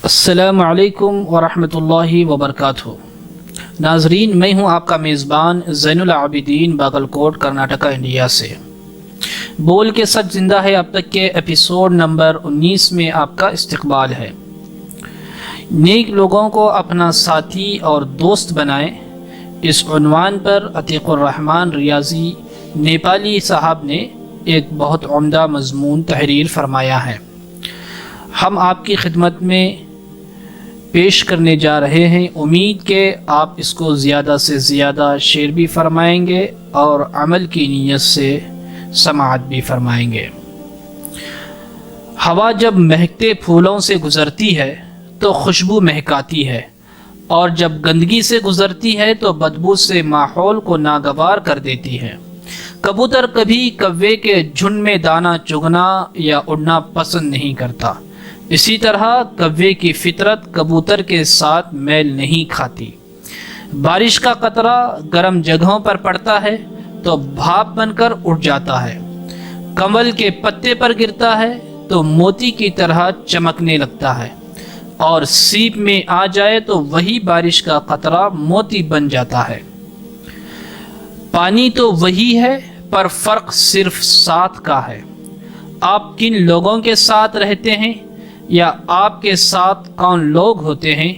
السلام علیکم ورحمۃ اللہ وبرکاتہ۔ ناظرین، میں ہوں آپ کا میزبان زین العابدین، باگل کوٹ، کرناٹکا، انڈیا سے۔ بول کے سچ زندہ ہے اب تک کے ایپیسوڈ نمبر 19 میں آپ کا استقبال ہے۔ نیک لوگوں کو اپنا ساتھی اور دوست بنائیں، اس عنوان پر عتیق الرحمن ریاضی نیپالی صاحب نے ایک بہت عمدہ مضمون تحریر فرمایا ہے۔ ہم آپ کی خدمت میں پیش کرنے جا رہے ہیں، امید کہ آپ اس کو زیادہ سے زیادہ شیئر بھی فرمائیں گے اور عمل کی نیت سے سماعت بھی فرمائیں گے۔ ہوا جب مہکتے پھولوں سے گزرتی ہے تو خوشبو مہکاتی ہے، اور جب گندگی سے گزرتی ہے تو بدبو سے ماحول کو ناگوار کر دیتی ہے۔ کبوتر کبھی کوے کے جھنڈ میں دانہ چگنا یا اڑنا پسند نہیں کرتا، اسی طرح کوے کی فطرت کبوتر کے ساتھ میل نہیں کھاتی۔ بارش کا قطرہ گرم جگہوں پر پڑتا ہے تو بھاپ بن کر اٹھ جاتا ہے، کنول کے پتے پر گرتا ہے تو موتی کی طرح چمکنے لگتا ہے، اور سیپ میں آ جائے تو وہی بارش کا قطرہ موتی بن جاتا ہے۔ پانی تو وہی ہے، پر فرق صرف ساتھ کا ہے۔ آپ کن لوگوں کے ساتھ رہتے ہیں یا آپ کے ساتھ کون لوگ ہوتے ہیں،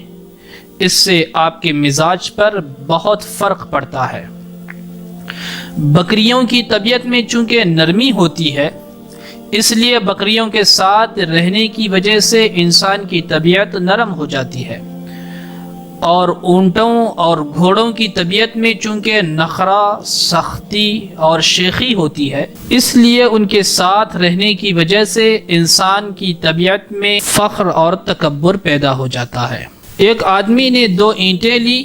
اس سے آپ کے مزاج پر بہت فرق پڑتا ہے۔ بکریوں کی طبیعت میں چونکہ نرمی ہوتی ہے، اس لیے بکریوں کے ساتھ رہنے کی وجہ سے انسان کی طبیعت نرم ہو جاتی ہے، اور اونٹوں اور گھوڑوں کی طبیعت میں چونکہ نخرہ، سختی اور شیخی ہوتی ہے، اس لیے ان کے ساتھ رہنے کی وجہ سے انسان کی طبیعت میں فخر اور تکبر پیدا ہو جاتا ہے۔ ایک آدمی نے 2 اینٹیں لی،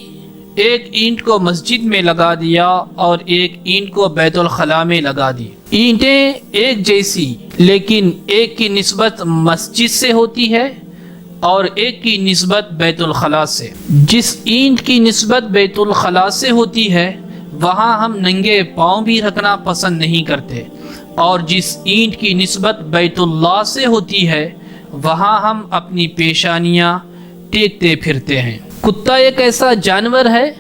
ایک اینٹ کو مسجد میں لگا دیا اور ایک اینٹ کو بیت الخلاء میں لگا دی۔ اینٹیں ایک جیسی، لیکن ایک کی نسبت مسجد سے ہوتی ہے اور ایک کی نسبت بیت الخلاء سے۔ جس اینٹ کی نسبت بیت الخلاء سے ہوتی ہے وہاں ہم ننگے پاؤں بھی رکھنا پسند نہیں کرتے، اور جس اینٹ کی نسبت بیت اللہ سے ہوتی ہے وہاں ہم اپنی پیشانیاں ٹیکتے پھرتے ہیں۔ کتا ایک ایسا جانور ہے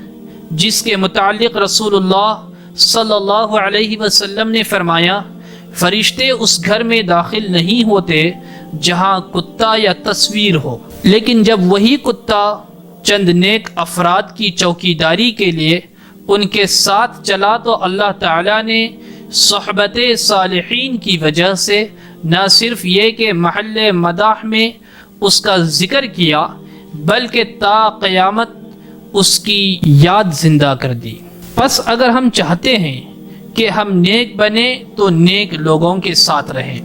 جس کے متعلق رسول اللہ صلی اللہ علیہ وسلم نے فرمایا، فرشتے اس گھر میں داخل نہیں ہوتے جہاں کتا یا تصویر ہو، لیکن جب وہی کتا چند نیک افراد کی چوکیداری کے لیے ان کے ساتھ چلا تو اللہ تعالیٰ نے صحبت صالحین کی وجہ سے نہ صرف یہ کہ محل مداح میں اس کا ذکر کیا، بلکہ تا قیامت اس کی یاد زندہ کر دی۔ پس اگر ہم چاہتے ہیں کہ ہم نیک بنیں تو نیک لوگوں کے ساتھ رہیں۔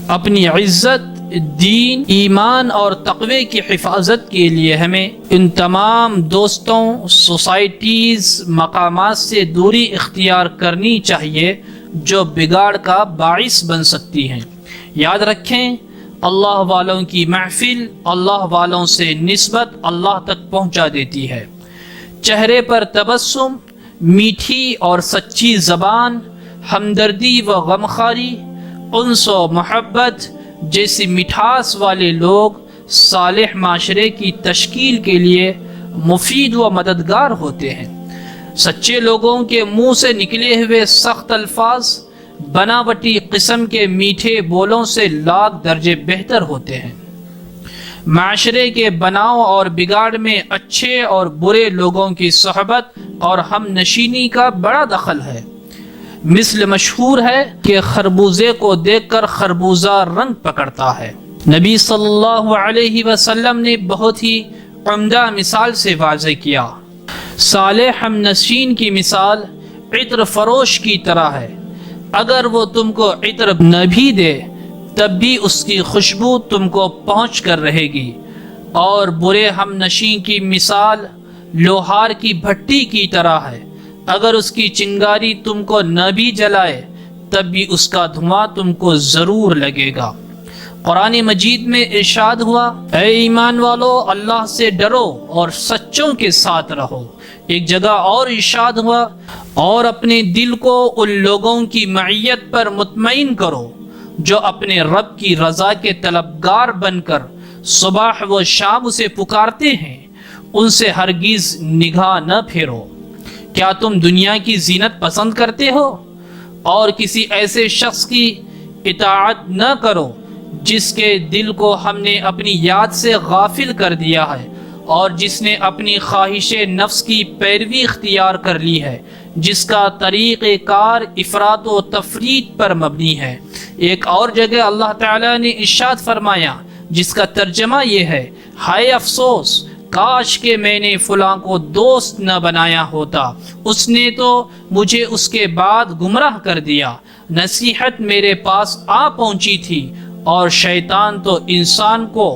اپنی عزت، دین، ایمان اور تقوی کی حفاظت کے لیے ہمیں ان تمام دوستوں، سوسائٹیز، مقامات سے دوری اختیار کرنی چاہیے جو بگاڑ کا باعث بن سکتی ہیں۔ یاد رکھیں، اللہ والوں کی محفل اللہ والوں سے نسبت اللہ تک پہنچا دیتی ہے۔ چہرے پر تبسم، میٹھی اور سچی زبان، ہمدردی و غمخواری، انس و محبت جیسی مٹھاس والے لوگ صالح معاشرے کی تشکیل کے لیے مفید و مددگار ہوتے ہیں۔ سچے لوگوں کے منہ سے نکلے ہوئے سخت الفاظ بناوٹی قسم کے میٹھے بولوں سے لاکھ درجے بہتر ہوتے ہیں۔ معاشرے کے بناؤ اور بگاڑ میں اچھے اور برے لوگوں کی صحبت اور ہم نشینی کا بڑا دخل ہے۔ مثل مشہور ہے کہ خربوزے کو دیکھ کر خربوزہ رنگ پکڑتا ہے۔ نبی صلی اللہ علیہ وسلم نے بہت ہی عمدہ مثال سے واضح کیا، صالح ہم نشین کی مثال عطر فروش کی طرح ہے، اگر وہ تم کو عطر نہ بھی دے تب بھی اس کی خوشبو تم کو پہنچ کر رہے گی، اور برے ہم نشین کی مثال لوہار کی بھٹی کی طرح ہے، اگر اس کی چنگاری تم کو نہ بھی جلائے تب بھی اس کا دھواں تم کو ضرور لگے گا۔ قرآن مجید میں ارشاد ہوا، اے ایمان والو اللہ سے ڈرو اور سچوں کے ساتھ رہو۔ ایک جگہ اور ارشاد ہوا، اور اپنے دل کو ان لوگوں کی معیت پر مطمئن کرو جو اپنے رب کی رضا کے طلبگار بن کر صبح و شام اسے پکارتے ہیں، ان سے ہرگز نگاہ نہ پھیرو۔ کیا تم دنیا کی زینت پسند کرتے ہو؟ اور کسی ایسے شخص کی اطاعت نہ کرو جس کے دل کو ہم نے اپنی یاد سے غافل کر دیا ہے، اور جس نے اپنی خواہش نفس کی پیروی اختیار کر لی ہے، جس کا طریقہ کار افراط و تفریط پر مبنی ہے۔ ایک اور جگہ اللہ تعالیٰ نے ارشاد فرمایا جس کا ترجمہ یہ ہے، ہائے افسوس، کاش کہ میں نے فلاں کو دوست نہ بنایا ہوتا، اس نے تو مجھے اس کے بعد گمراہ کر دیا۔ نصیحت میرے پاس آ پہنچی تھی اور شیطان تو انسان کو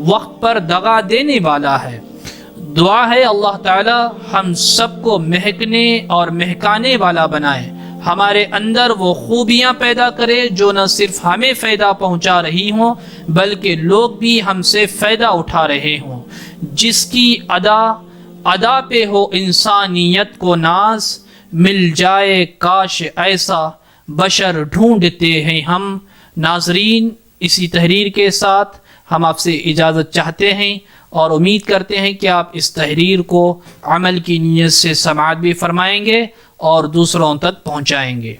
وقت پر دغا دینے والا ہے۔ دعا ہے اللہ تعالی ہم سب کو مہکنے اور مہکانے والا بنائے، ہمارے اندر وہ خوبیاں پیدا کرے جو نہ صرف ہمیں فائدہ پہنچا رہی ہوں بلکہ لوگ بھی ہم سے فائدہ اٹھا رہے ہوں، جس کی ادا پہ ہو انسانیت کو ناز، مل جائے کاش ایسا بشر ڈھونڈتے ہیں ہم۔ ناظرین، اسی تحریر کے ساتھ ہم آپ سے اجازت چاہتے ہیں اور امید کرتے ہیں کہ آپ اس تحریر کو عمل کی نیت سے سماعت بھی فرمائیں گے اور دوسروں تک پہنچائیں گے۔